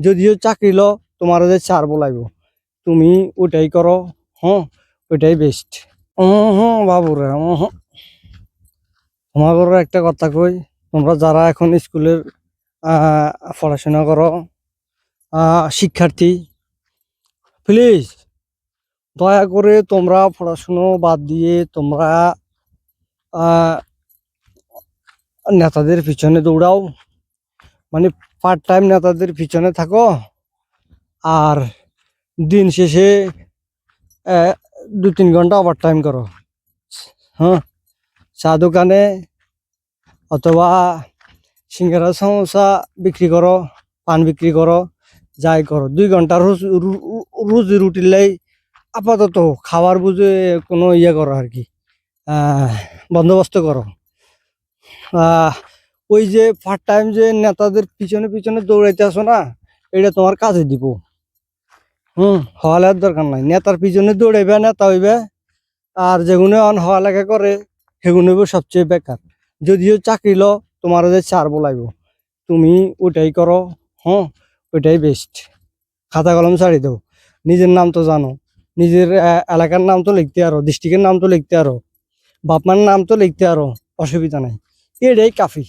যদিও চাকরি ল তোমার যে চার বলাইব তুমি ওইটাই করো। হ্যাঁ, ওইটাই বেস্ট। বাবুরে তোমার একটা কথা কই, তোমরা যারা এখন স্কুলের পড়াশোনা করো, শিক্ষার্থী, প্লিজ দয়া করে তোমরা পড়াশুনো বাদ দিয়ে তোমরা নেতাদের পিছনে দৌড়াও, মানে পার্ট টাইম নেতাদের পিছনে থাকো। আর দিন শেষে 2-3 ঘন্টা ওভার টাইম করো। হ্যাঁ, চা দোকানে অথবা সিঙ্গারা সমোসা বিক্রি করো, পান বিক্রি করো, যাই করো, 2 ঘন্টা রুজি রুটিলেই আপাতত খাবার বুঝে কোনো ইয়ে করো আর কি, বন্দোবস্ত করো। ওই যে পার্ট টাইম যে নেতাদের পিছনে পিছনে দৌড়াইতে আসো না, এটা তোমার কাজে দিব। হওয়ালের দরকার নাই, নেতার পিছনে দৌড়াইবে নেতা হইবে, আর যেগুলো হওয়া লেখা করে সেগুলো হইব সবচেয়ে বেকার। যদিও চাকরি ল তোমার যে চার বলাইব তুমি ওইটাই করো। হ্যাঁ, ওইটাই বেস্ট। খাতা কলম ছাড়ি দাও, নিজের নাম তো জানো, নিজের এলাকার নাম তো লিখতে আরো, ডিস্ট্রিক্টের নাম তো লিখতে আরো, বাপমার নাম তো লিখতে আরো, অসুবিধা নাই, এটাই কাফি।